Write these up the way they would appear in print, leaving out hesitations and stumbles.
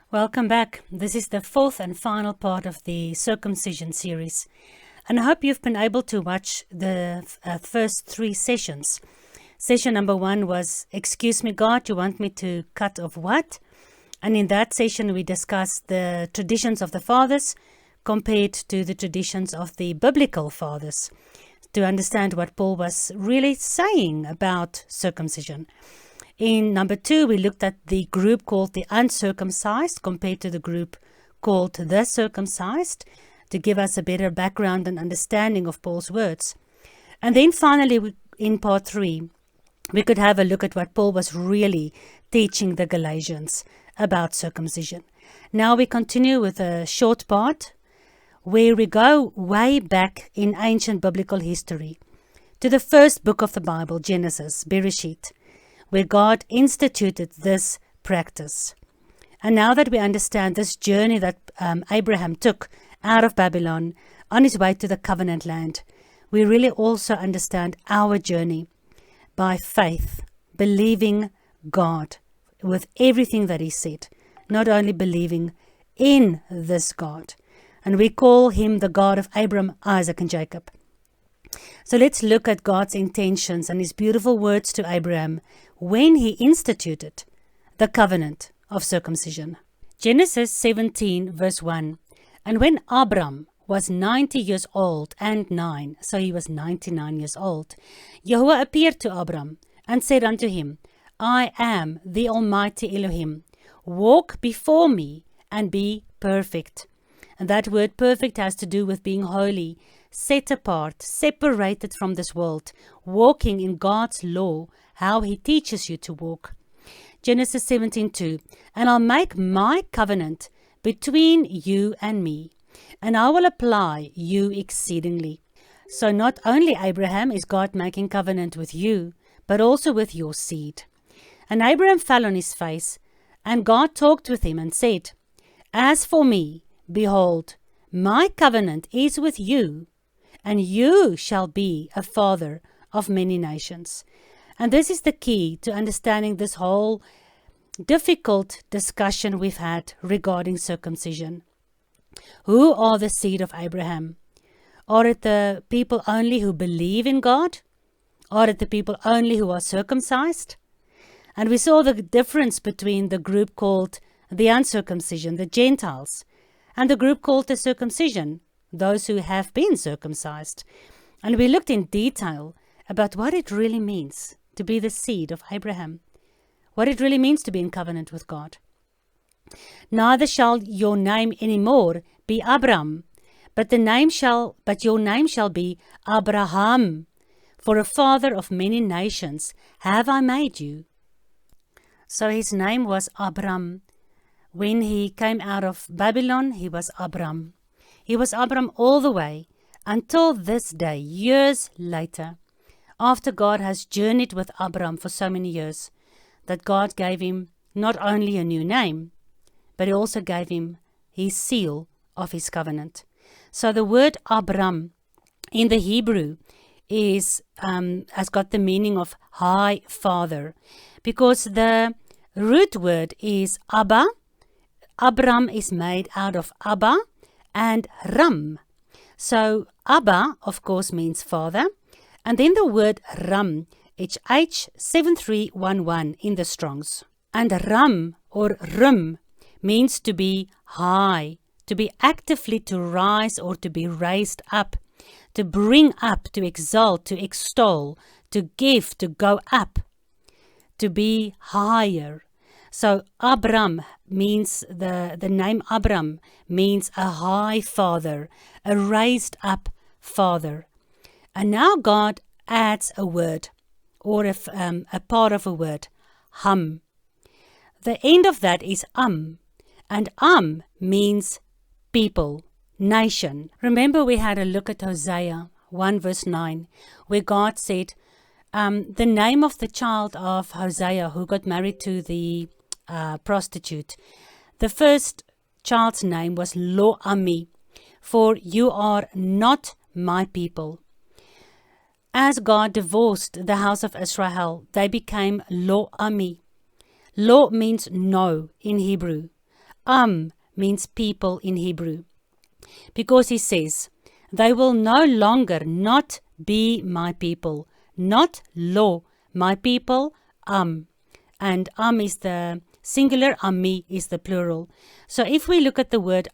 Welcome back. This is the fourth and final part of the Circumcision series. And I hope you've been able to watch the first three sessions. Session number 1 was, "Excuse me, God, you want me to cut off what?" And in that session, we discussed the traditions of the fathers compared to the traditions of the biblical fathers to understand what Paul was really saying about circumcision. In number 2, we looked at the group called the uncircumcised compared to the group called the circumcised to give us a better background and understanding of Paul's words. And then finally, in part 3, we could have a look at what Paul was really teaching the Galatians about circumcision. Now we continue with a short part where we go way back in ancient biblical history to the first book of the Bible, Genesis, Bereshit, where God instituted this practice. And now that we understand this journey that Abraham took out of Babylon on his way to the covenant land, we really also understand our journey by faith, believing God with everything that He said, not only believing in this God. And we call Him the God of Abraham, Isaac, and Jacob. So let's look at God's intentions and His beautiful words to Abraham when He instituted the covenant of circumcision. Genesis 17 verse 1. And when Abram was 90 years old and 9, so he was 99 years old, Yahweh appeared to Abram and said unto him, I am the Almighty Elohim. Walk before me and be perfect. And that word perfect has to do with being holy, set apart, separated from this world, walking in God's law, how He teaches you to walk. Genesis 17:2. And I'll make my covenant between you and me, and I will apply you exceedingly. So not only Abraham is God making covenant with you, but also with your seed. And Abraham fell on his face, and God talked with him and said, As for me, behold, my covenant is with you, and you shall be a father of many nations. And this is the key to understanding this whole difficult discussion we've had regarding circumcision. Who are the seed of Abraham? Are it the people only who believe in God? Are it the people only who are circumcised? And we saw the difference between the group called the uncircumcision, the Gentiles, and the group called the circumcision, those who have been circumcised. And we looked in detail about what it really means to be the seed of Abraham, what it really means to be in covenant with God. Neither shall your name any more be Abram, but your name shall be Av-Rah-AM, for a father of many nations have I made you. So his name was Abram. When he came out of Babylon, he was Abram. He was Abram all the way until this day, years later, after God has journeyed with Abram for so many years, that God gave him not only a new name, but He also gave him His seal of His covenant. So the word Abram in the Hebrew has got the meaning of high father, because the root word is Abba. Abram is made out of Abba and Ram. So Abba, of course, means father. And then the word Ram, it's H7311 in the Strongs. And Ram or Rum means to be high, to be actively to rise or to be raised up, to bring up, to exalt, to extol, to give, to go up, to be higher. So Abram means, the name Abram means a high father, a raised up father. And now God adds a word, or a part of a word, Ham. The end of that is and means people, nation. Remember we had a look at Hosea 1 verse 9, where God said, the name of the child of Hosea who got married to the prostitute, the first child's name was Lo-Ami, for you are not my people. As God divorced the house of Israel, they became Lo-Ami. Lo means no in Hebrew. means people in Hebrew. Because he says, they will no longer not be my people, not lo, my people, and is the singular, ami is the plural. So if we look at the word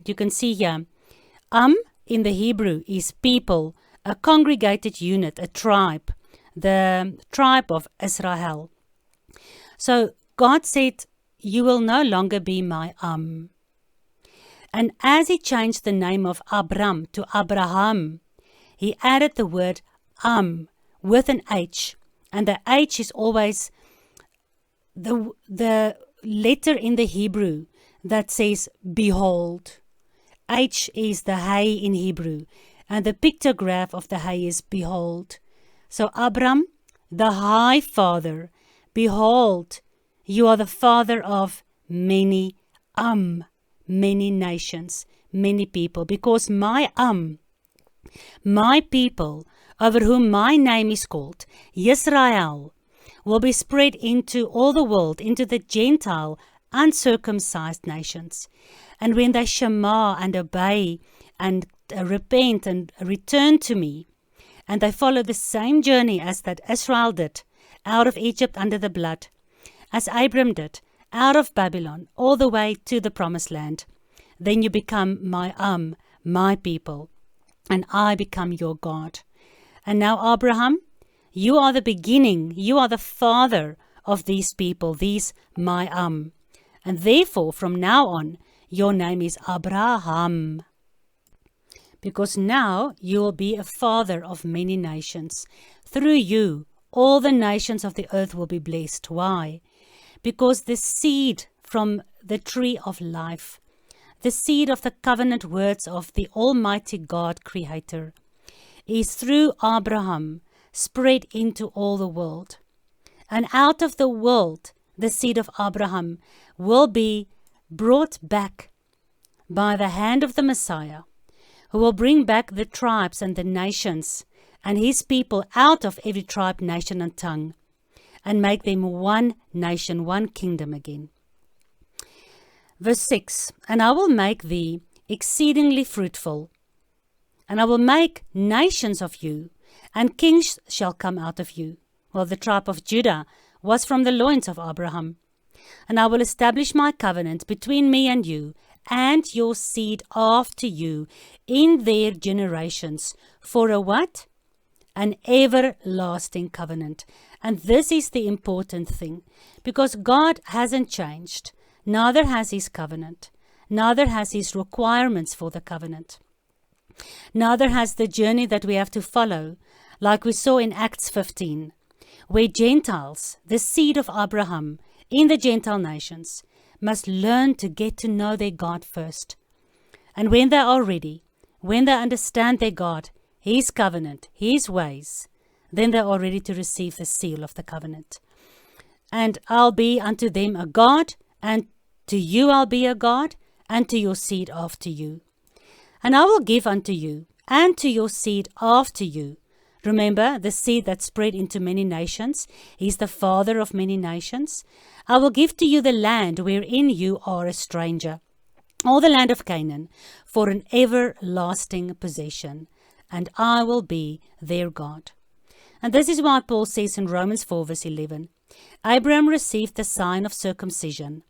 you can see here, in the Hebrew is people, a congregated unit, a tribe, the tribe of Israel. So God said, you will no longer be my And as he changed the name of Abram to Abraham, he added the word with an H. And the H is always the letter in the Hebrew that says behold. H is the hay in Hebrew, and the pictograph of the hay is behold. So Abram, the high father, behold, you are the father of many nations, many people, because my people, over whom my name is called, Yisrael, will be spread into all the world, into the Gentile, uncircumcised nations. And when they shema and obey and repent and return to me, and they follow the same journey as that Israel did, out of Egypt under the blood, as Abram did, out of Babylon, all the way to the promised land, then you become my people, and I become your God. And now, Abraham, you are the beginning, you are the father of these people, these my And therefore, from now on, your name is Abraham. Because now you will be a father of many nations. Through you, all the nations of the earth will be blessed. Why? Because the seed from the tree of life, the seed of the covenant words of the Almighty God Creator, is through Abraham spread into all the world. And out of the world, the seed of Abraham will be brought back by the hand of the Messiah, who will bring back the tribes and the nations and his people out of every tribe, nation, and tongue, and make them one nation, one kingdom again. Verse 6, and I will make thee exceedingly fruitful, and I will make nations of you, and kings shall come out of you. Well, the tribe of Judah was from the loins of Abraham. And I will establish my covenant between me and you, and your seed after you, in their generations, for a what? An everlasting covenant. And this is the important thing, because God hasn't changed, neither has his covenant, neither has his requirements for the covenant, neither has the journey that we have to follow, like we saw in Acts 15, where Gentiles, the seed of Abraham, in the Gentile nations, must learn to get to know their God first. And when they are ready, when they understand their God, his covenant, his ways, then they are ready to receive the seal of the covenant. And I'll be unto them a God, and to you I'll be a God, and to your seed after you. And I will give unto you, and to your seed after you. Remember, the seed that spread into many nations, he's the father of many nations. I will give to you the land wherein you are a stranger, all the land of Canaan, for an everlasting possession, and I will be their God. And this is why Paul says in Romans 4 verse 11, Abraham received the sign of circumcision,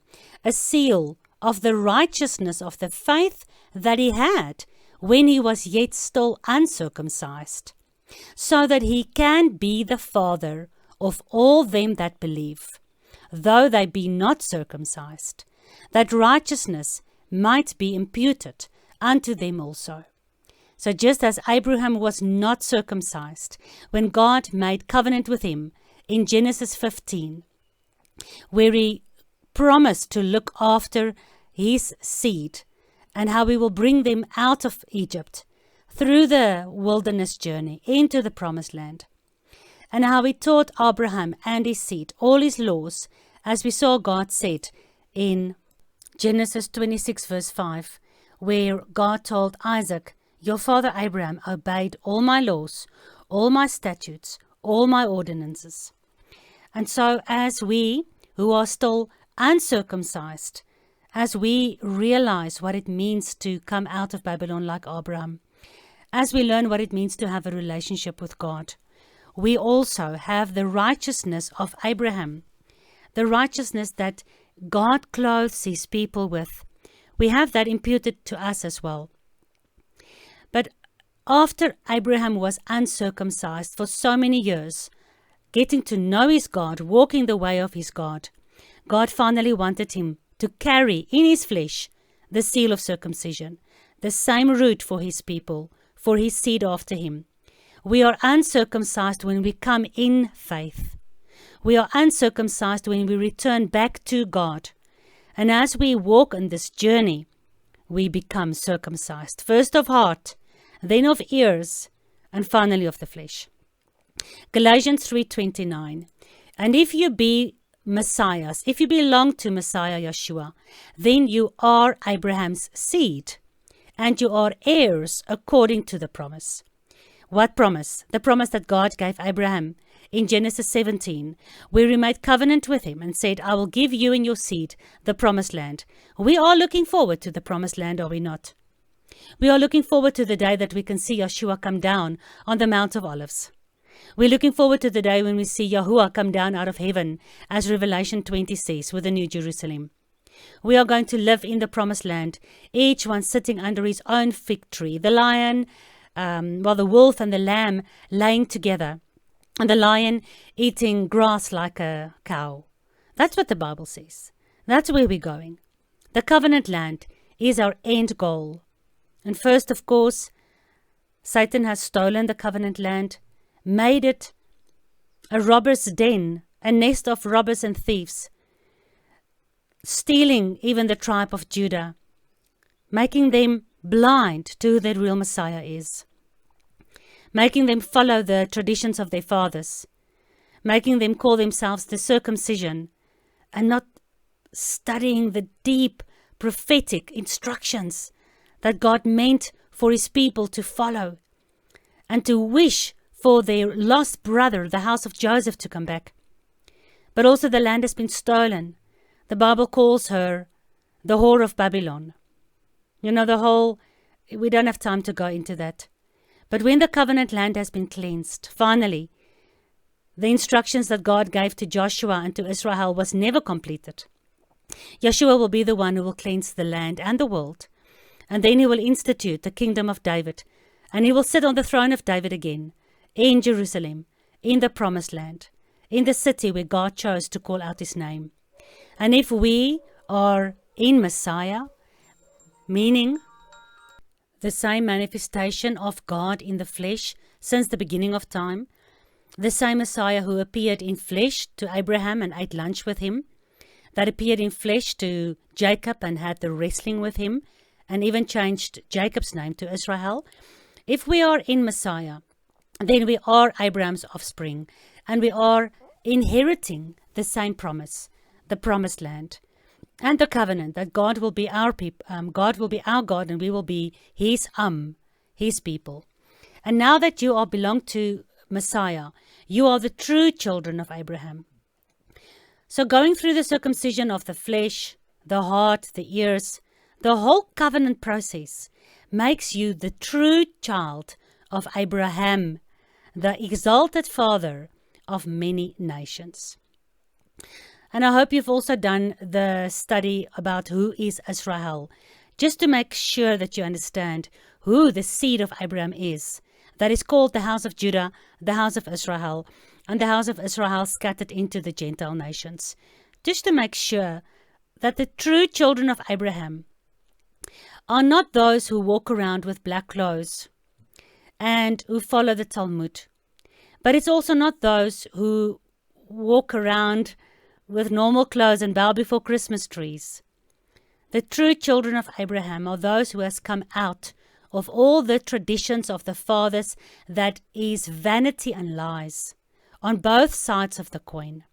a seal of the righteousness of the faith that he had when he was yet still uncircumcised, so that he can be the father of all them that believe, though they be not circumcised, that righteousness might be imputed unto them also. So just as Abraham was not circumcised when God made covenant with him in Genesis 15, where he promised to look after his seed and how he will bring them out of Egypt through the wilderness journey into the promised land, and how he taught Abraham and his seed all his laws, as we saw God said in Genesis 26 verse 5, where God told Isaac, your father Abraham obeyed all my laws, all my statutes, all my ordinances. And so as we, who are still uncircumcised, as we realize what it means to come out of Babylon like Abraham, as we learn what it means to have a relationship with God, we also have the righteousness of Abraham, the righteousness that God clothes his people with. We have that imputed to us as well. But after Abraham was uncircumcised for so many years, getting to know his God, walking the way of his God, God finally wanted him to carry in his flesh the seal of circumcision, the same root for his people, for his seed after him. We are uncircumcised when we come in faith. We are uncircumcised when we return back to God. And as we walk on this journey, we become circumcised, first of heart, then of ears, and finally of the flesh. Galatians 3:29. And if you be Messiahs, if you belong to Messiah Yeshua, then you are Abraham's seed, and you are heirs according to the promise. What promise? The promise that God gave Abraham in Genesis 17, where he made covenant with him and said, I will give you and your seed the promised land. We are looking forward to the promised land, are we not? We are looking forward to the day that we can see Yeshua come down on the Mount of Olives. We're looking forward to the day when we see Yahuwah come down out of heaven, as Revelation 20 says, with the New Jerusalem. We are going to live in the promised land, each one sitting under his own fig tree, the lion, the wolf and the lamb laying together, and the lion eating grass like a cow. That's what the Bible says. That's where we're going. The covenant land is our end goal. And first, of course, Satan has stolen the covenant land, made it a robber's den, a nest of robbers and thieves, stealing even the tribe of Judah, making them blind to who their real Messiah is, making them follow the traditions of their fathers, making them call themselves the Circumcision, and not studying the deep prophetic instructions that God meant for his people to follow, and to wish for their lost brother, the house of Joseph, to come back. But also the land has been stolen. The Bible calls her the whore of Babylon. You know, we don't have time to go into that. But when the covenant land has been cleansed, finally, the instructions that God gave to Joshua and to Israel was never completed. Yeshua will be the one who will cleanse the land and the world. And then he will institute the kingdom of David. And he will sit on the throne of David again, in Jerusalem, in the promised land, in the city where God chose to call out his name. And if we are in Messiah, meaning the same manifestation of God in the flesh since the beginning of time, the same Messiah who appeared in flesh to Abraham and ate lunch with him, that appeared in flesh to Jacob and had the wrestling with him, and even changed Jacob's name to Israel. If we are in Messiah, then we are Abraham's offspring, and we are inheriting the same promise, the promised land, and the covenant that God will be our God will be our God, and we will be his people. And now that you are belong to Messiah, you are the true children of Abraham. So going through the circumcision of the flesh, the heart, the ears, the whole covenant process makes you the true child of Abraham, the exalted father of many nations. And I hope you've also done the study about who is Israel, just to make sure that you understand who the seed of Abraham is. That is called the house of Judah, the house of Israel, and the house of Israel scattered into the Gentile nations. Just to make sure that the true children of Abraham are not those who walk around with black clothes and who follow the Talmud. But it's also not those who walk around with normal clothes and bow before Christmas trees. The true children of Abraham are those who has come out of all the traditions of the fathers that is vanity and lies on both sides of the coin.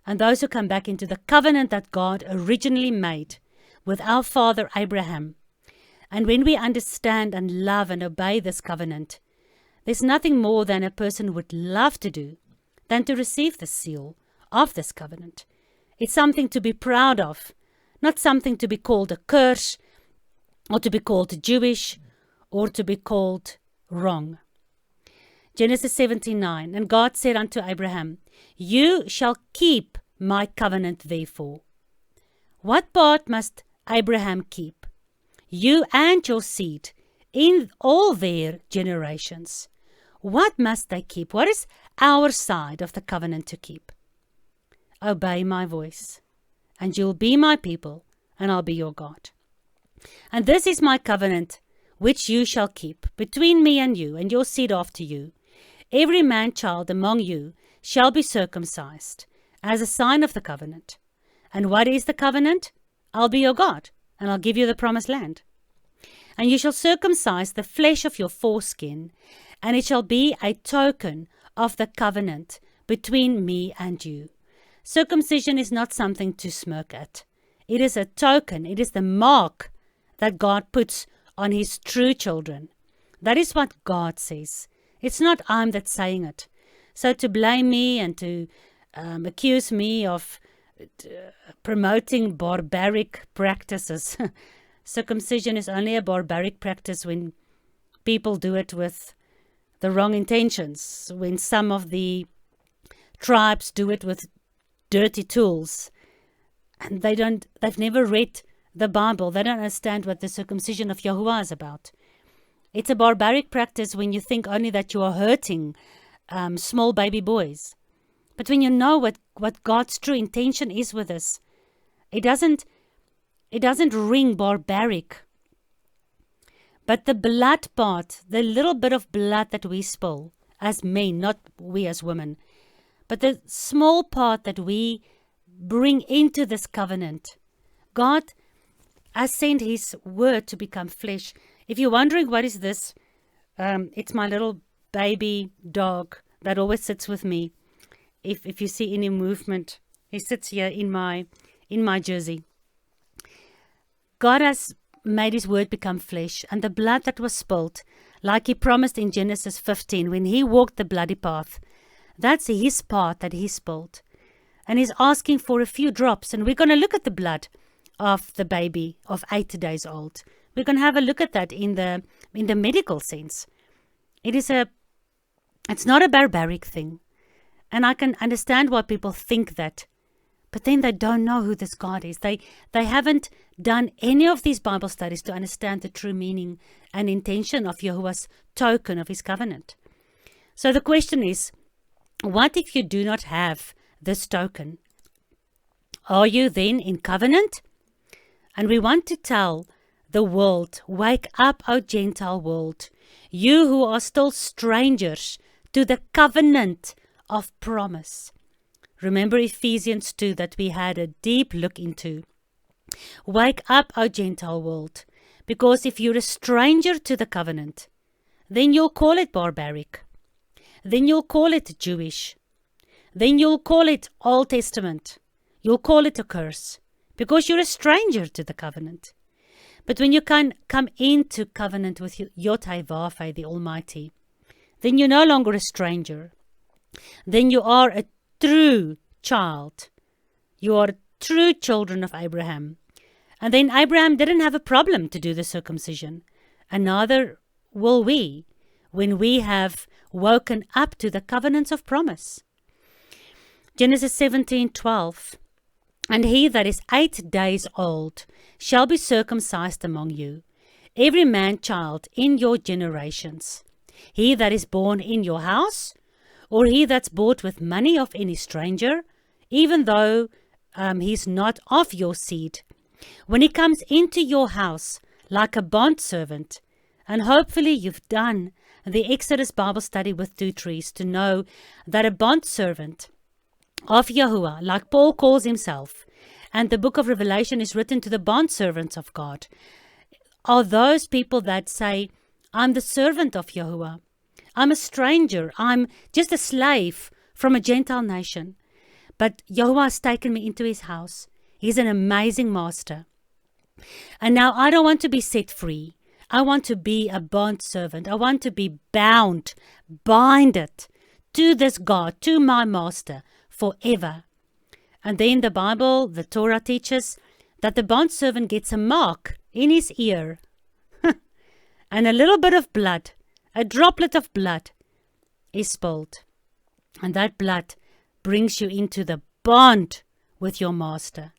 And those who come back into the covenant that God originally made with our father Abraham. And when we understand and love and obey this covenant, there's nothing more than a person would love to do than to receive the seal of this covenant. It's something to be proud of, not something to be called a curse, or to be called Jewish, or to be called wrong. Genesis 17:9, and God said unto Abraham, You shall keep my covenant therefore. What part must Abraham keep? You and your seed in all their generations. What must they keep? What is our side of the covenant to keep? Obey my voice, and you'll be my people, and I'll be your God. And this is my covenant, which you shall keep, between me and you, and your seed after you. Every man-child among you shall be circumcised, as a sign of the covenant. And what is the covenant? I'll be your God, and I'll give you the promised land. And you shall circumcise the flesh of your foreskin, and it shall be a token of the covenant between me and you. Circumcision is not something to smirk at. It is a token. It is the mark that God puts on his true children. That is what God says. It's not I'm that's saying it. So to blame me and to accuse me of promoting barbaric practices. Circumcision is only a barbaric practice when people do it with the wrong intentions, when some of the tribes do it with dirty tools, and they've never read the Bible. They don't understand what the circumcision of Yahuwah is about. It's a barbaric practice when you think only that you are hurting small baby boys. But when you know what God's true intention is with us, it doesn't ring barbaric. But the blood part, the little bit of blood that we spill as men, not we as women, but the small part that we bring into this covenant, God has sent his word to become flesh. If you're wondering what is this, it's my little baby dog that always sits with me. If you see any movement, he sits here in my jersey. God has made his word become flesh, and the blood that was spilled, like he promised in Genesis 15, when he walked the bloody path, that's his part that he spilled. And he's asking for a few drops, and we're going to look at the blood of the baby of 8 days old. We're going to have a look at that in the medical sense. It's not a barbaric thing. And I can understand why people think that. But then they don't know who this God is. They haven't done any of these Bible studies to understand the true meaning and intention of Yahuwah's token of his covenant. So the question is, what if you do not have this token? Are you then in covenant? And we want to tell the world, wake up, O Gentile world, you who are still strangers to the covenant of promise. Remember Ephesians 2 that we had a deep look into. Wake up, O Gentile world, because if you're a stranger to the covenant, then you'll call it barbaric. Then you'll call it Jewish. Then you'll call it Old Testament. You'll call it a curse, because you're a stranger to the covenant. But when you can come into covenant with Yod-Heh-Vav-Heh, the Almighty, then you're no longer a stranger. Then you are a true child. You are true children of Abraham. And then Abraham didn't have a problem to do the circumcision. And neither will we when we have woken up to the covenants of promise. Genesis 17:12. And he that is 8 days old shall be circumcised among you, every man-child in your generations. He that is born in your house, or he that's bought with money of any stranger, even though he's not of your seed, when he comes into your house like a bondservant, and hopefully you've done the Exodus Bible study with 2 trees to know that a bondservant of Yahuwah, like Paul calls himself, and the book of Revelation is written to the bondservants of God, are those people that say, I'm the servant of Yahuwah. I'm a stranger. I'm just a slave from a Gentile nation. But Yahuwah has taken me into his house. He's an amazing master. And now I don't want to be set free. I want to be a bondservant. I want to be bound, binded to this God, to my master, forever. And then the Bible, the Torah teaches that the bondservant gets a mark in his ear and a little bit of blood, a droplet of blood is spilled. And that blood brings you into the bond with your master.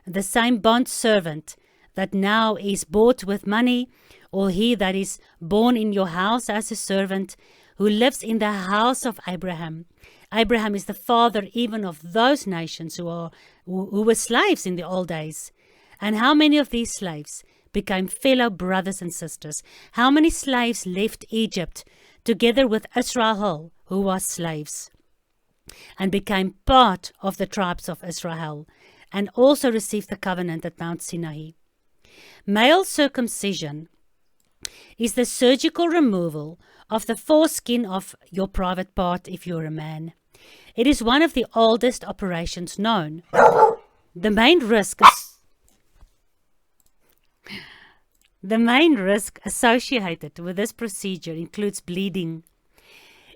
The same bondservant that now is bought with money, or he that is born in your house as a servant, who lives in the house of Abraham. Abraham is the father even of those nations who were slaves in the old days. And how many of these slaves became fellow brothers and sisters? How many slaves left Egypt together with Israel, who was slaves, and became part of the tribes of Israel, and also received the covenant at Mount Sinai? Male circumcision is the surgical removal of the foreskin of your private part if you're a man. It is one of the oldest operations known. The main risk associated with this procedure includes bleeding.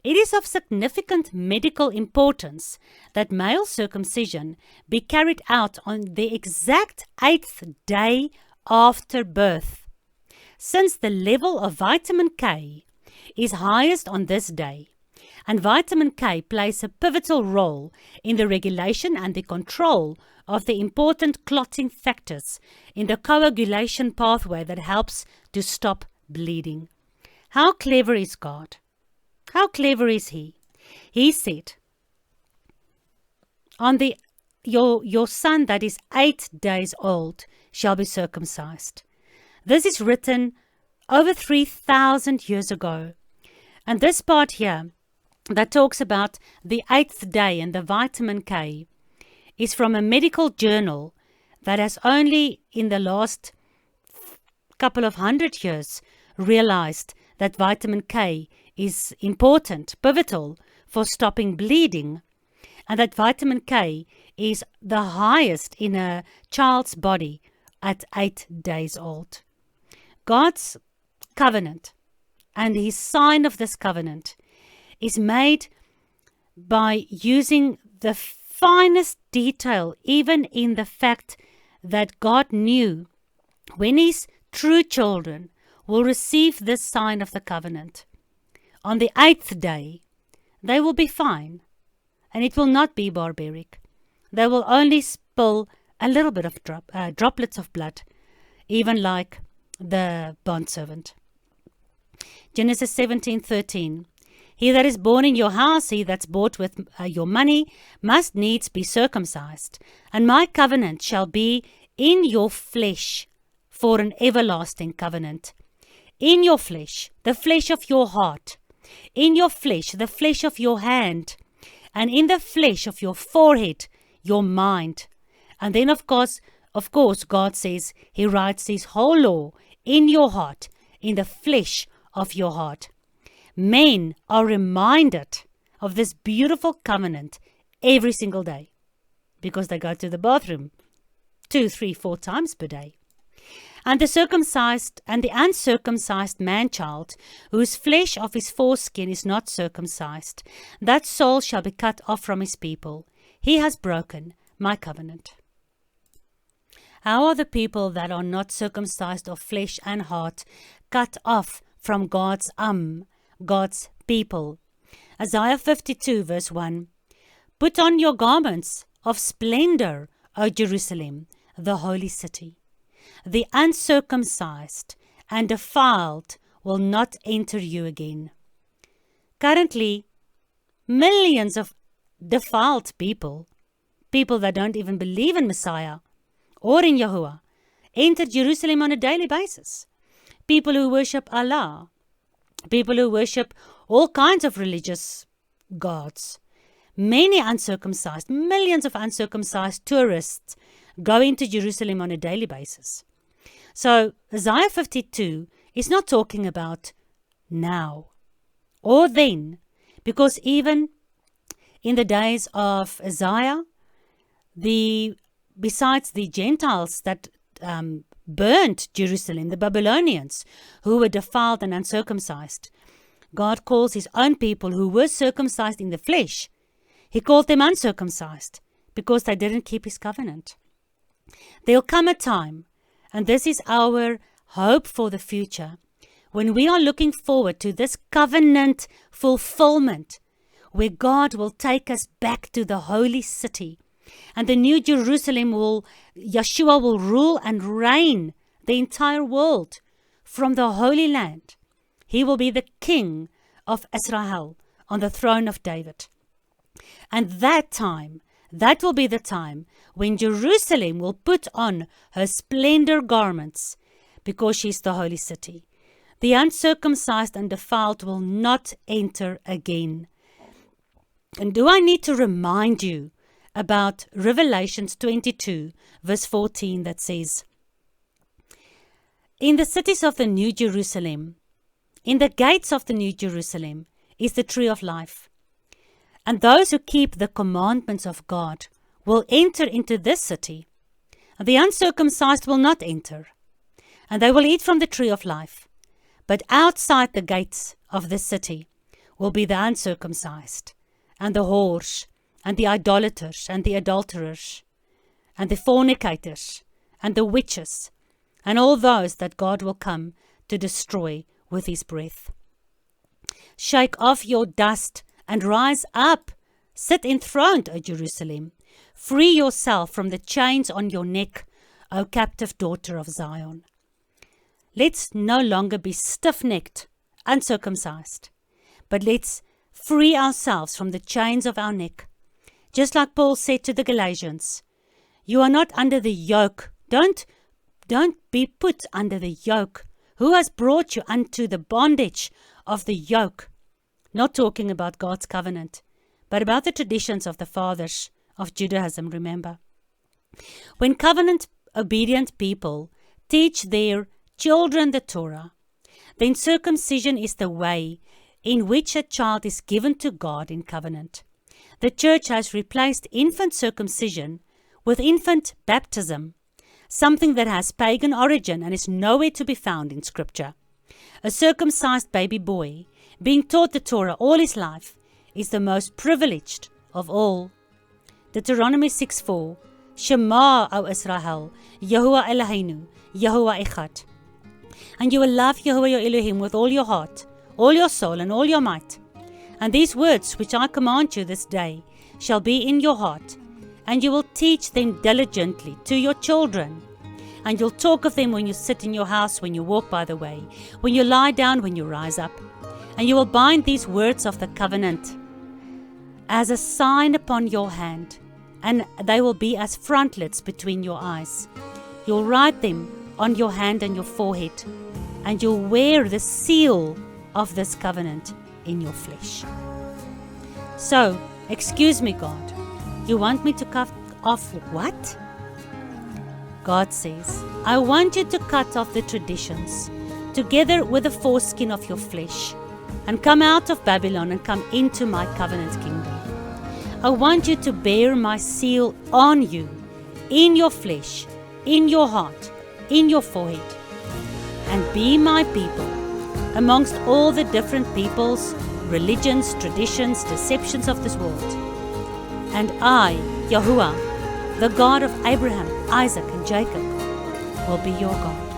It is of significant medical importance that male circumcision be carried out on the exact 8th day after birth, since the level of vitamin K is highest on this day, and vitamin K plays a pivotal role in the regulation and the control of the important clotting factors in the coagulation pathway that helps to stop bleeding. How clever is God? How clever is He? He said, your son that is 8 days old shall be circumcised. This is written over 3,000 years ago. And this part here that talks about the 8th day and the vitamin K is from a medical journal that has only in the last couple of 100 years realized that vitamin K is important, pivotal for stopping bleeding, and that vitamin K is the highest in a child's body at 8 days old. God's covenant and His sign of this covenant is made by using the finest detail, even in the fact that God knew when His true children will receive this sign of the covenant. On the 8th day, they will be fine, and it will not be barbaric. They will only spill a little bit of droplets of blood, even like the bondservant. Genesis 17:13. He that is born in your house, he that's bought with your money, must needs be circumcised. And my covenant shall be in your flesh for an everlasting covenant. In your flesh, the flesh of your heart. In your flesh, the flesh of your hand. And in the flesh of your forehead, your mind. And then of course, God says He writes His whole law in your heart, in the flesh of your heart. Men are reminded of this beautiful covenant every single day because they go to the bathroom 2, 3, 4 times per day. And the circumcised and the uncircumcised man-child, whose flesh of his foreskin is not circumcised, that soul shall be cut off from his people. He has broken my covenant. How are the people that are not circumcised of flesh and heart cut off from God's people? Isaiah 52 verse 1. Put on your garments of splendor, O Jerusalem, the holy city. The uncircumcised and defiled will not enter you again. Currently, millions of defiled people that don't even believe in Messiah or in Yahuwah, enter Jerusalem on a daily basis. People who worship Allah, people who worship all kinds of religious gods. Many uncircumcised, millions of uncircumcised tourists go into Jerusalem on a daily basis. So Isaiah 52 is not talking about now or then, because even in the days of Isaiah, besides the Gentiles that burnt Jerusalem, the Babylonians, who were defiled and uncircumcised, God calls His own people who were circumcised in the flesh, He called them uncircumcised because they didn't keep His covenant. There'll come a time, and this is our hope for the future, when we are looking forward to this covenant fulfillment, where God will take us back to the holy city, and the new Jerusalem Yeshua will rule and reign the entire world from the Holy Land. He will be the King of Israel on the throne of David. And that will be the time when Jerusalem will put on her splendor garments, because she's the holy city. The uncircumcised and defiled will not enter again. And do I need to remind you about Revelations 22, verse 14, that says, in the cities of the New Jerusalem, in the gates of the New Jerusalem, is the tree of life. And those who keep the commandments of God will enter into this city. And the uncircumcised will not enter. And they will eat from the tree of life. But outside the gates of this city will be the uncircumcised, and the whores, and the idolaters, and the adulterers, and the fornicators, and the witches, and all those that God will come to destroy with his breath. Shake off your dust and rise up. Sit enthroned, O Jerusalem. Free yourself from the chains on your neck, O captive daughter of Zion. Let's no longer be stiff-necked, uncircumcised, but let's free ourselves from the chains of our neck. Just like Paul said to the Galatians, you are not under the yoke. Don't be put under the yoke. Who has brought you unto the bondage of the yoke? Not talking about God's covenant, but about the traditions of the fathers of Judaism, remember. When covenant-obedient people teach their children the Torah, then circumcision is the way in which a child is given to God in covenant. The church has replaced infant circumcision with infant baptism, something that has pagan origin and is nowhere to be found in Scripture. A circumcised baby boy, being taught the Torah all his life, is the most privileged of all. Deuteronomy 6:4, Shema, O Israel, Yahuwah Eloheinu, Yahuwah Echad. And you will love Yahuwah your Elohim with all your heart, all your soul, and all your might. And these words which I command you this day shall be in your heart, and you will teach them diligently to your children. And you'll talk of them when you sit in your house, when you walk by the way, when you lie down, when you rise up. And you will bind these words of the covenant as a sign upon your hand, and they will be as frontlets between your eyes. You'll write them on your hand and your forehead, and you'll wear the seal of this covenant in your flesh. So, excuse me, God, you want me to cut off what? God says, I want you to cut off the traditions, together with the foreskin of your flesh, and come out of Babylon and come into my covenant kingdom. I want you to bear my seal on you, in your flesh, in your heart, in your forehead, and be my people amongst all the different peoples, religions, traditions, deceptions of this world. And I, Yahuwah, the God of Abraham, Isaac, and Jacob, will be your God.